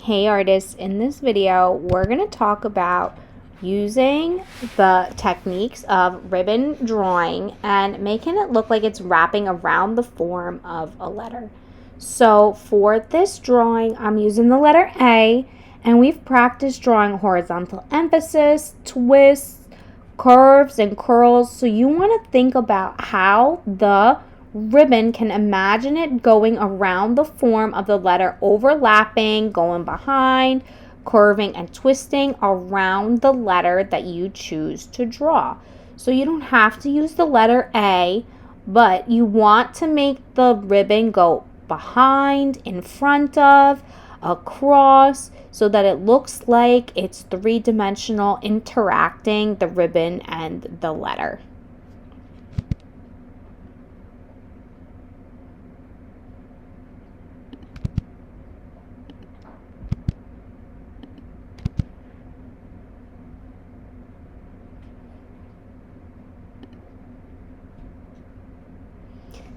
Hey artists, in this video we're going to talk about using the techniques of ribbon drawing and making it look like it's wrapping around the form of a letter. So for this drawing I'm using the letter A, and we've practiced drawing horizontal emphasis, twists, curves, and curls. So you want to think about how the ribbon can imagine it going around the form of the letter, overlapping, going behind, curving, and twisting around the letter that you choose to draw. So you don't have to use the letter A, but you want to make the ribbon go behind, in front of, across, so that it looks like it's three-dimensional, interacting the ribbon and the letter.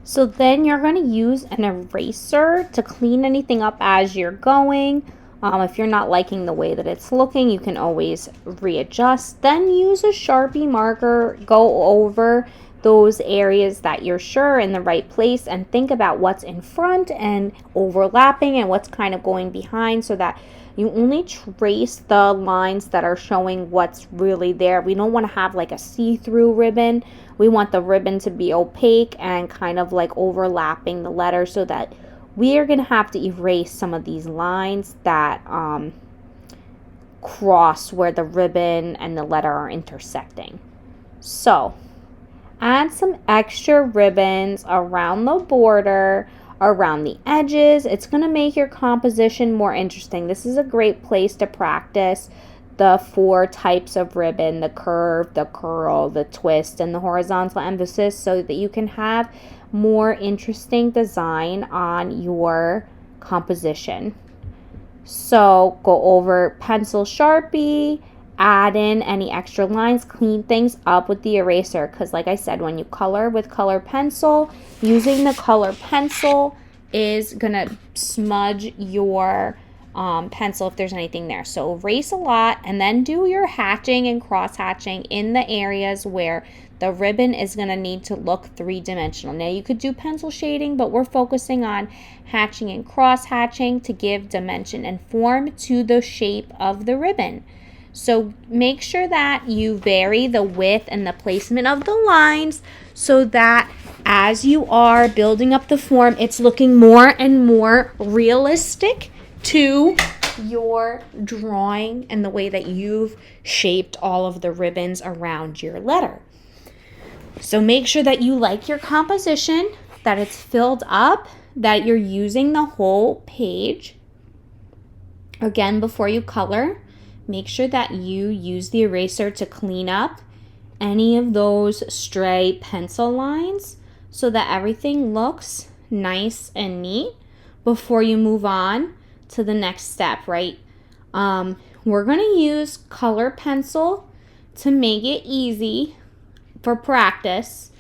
So then you're going to use an eraser to clean anything up as you're going. If you're not liking the way that it's looking, you can always readjust. Then use a Sharpie marker, go over those areas that you're sure in the right place and think about what's in front and overlapping and what's kind of going behind, so that you only trace the lines that are showing what's really there. We don't want to have like a see-through ribbon. We want the ribbon to be opaque and kind of like overlapping the letter, so that we are going to have to erase some of these lines that cross where the ribbon and the letter are intersecting. So add some extra ribbons around the border, around the edges. It's going to make your composition more interesting. This is a great place to practice the 4 types of ribbon: the curve, the curl, the twist, and the horizontal emphasis, so that you can have more interesting design on your composition. So go over pencil, Sharpie, add in any extra lines, clean things up with the eraser, because like I said, when you color with color pencil, using the color pencil is gonna smudge your pencil if there's anything there. So erase a lot and then do your hatching and cross hatching in the areas where the ribbon is going to need to look three-dimensional. Now you could do pencil shading, but we're focusing on hatching and cross hatching to give dimension and form to the shape of the ribbon. So make sure that you vary the width and the placement of the lines, so that as you are building up the form, it's looking more and more realistic to your drawing and the way that you've shaped all of the ribbons around your letter. So make sure that you like your composition, that it's filled up, that you're using the whole page. Again, before you color, make sure that you use the eraser to clean up any of those stray pencil lines, so that everything looks nice and neat before you move on to the next step, right? We're going to use color pencil to make it easy for practice.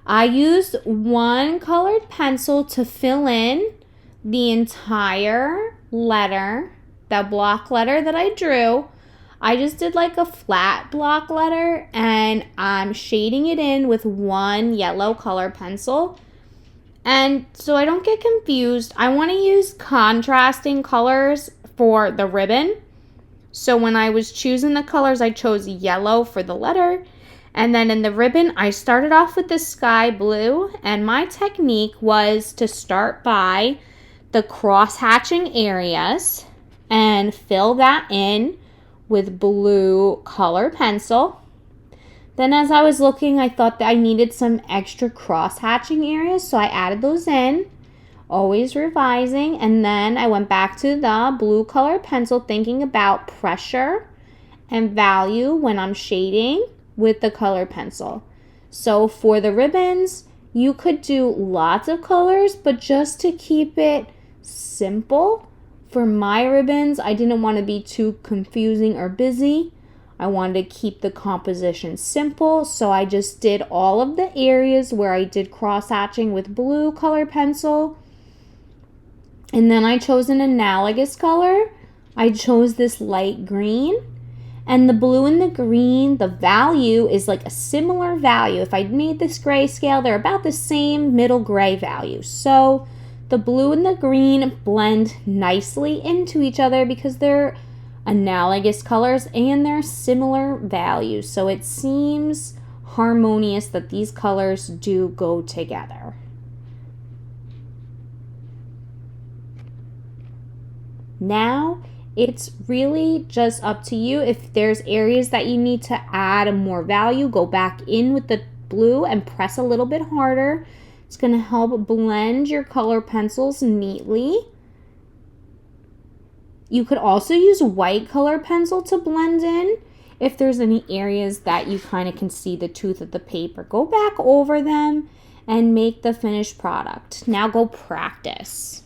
I used one colored pencil to fill in the entire letter, the block letter that I drew. I just did like a flat block letter, and I'm shading it in with one yellow color pencil. And so I don't get confused, I want to use contrasting colors for the ribbon. So when I was choosing the colors, I chose yellow for the letter. And then in the ribbon, I started off with the sky blue. And my technique was to start by the cross-hatching areas and fill that in with blue color pencil. Then as I was looking, I thought that I needed some extra cross-hatching areas, so I added those in, always revising. And then I went back to the blue color pencil, thinking about pressure and value when I'm shading with the color pencil. So for the ribbons, you could do lots of colors, but just to keep it simple, for my ribbons, I didn't want to be too confusing or busy. I wanted to keep the composition simple, so I just did all of the areas where I did cross-hatching with blue color pencil. And then I chose an analogous color I chose this light green. And the blue and the green, the value is like a similar value. If I made this grayscale, they're about the same middle gray value. So the blue and the green blend nicely into each other because they're analogous colors and they're similar values. So it seems harmonious that these colors do go together. Now, it's really just up to you. If there's areas that you need to add more value, go back in with the blue and press a little bit harder. It's going to help blend your color pencils neatly. You could also use white color pencil to blend in if there's any areas that you kind of can see the tooth of the paper. Go back over them and make the finished product. Now go practice.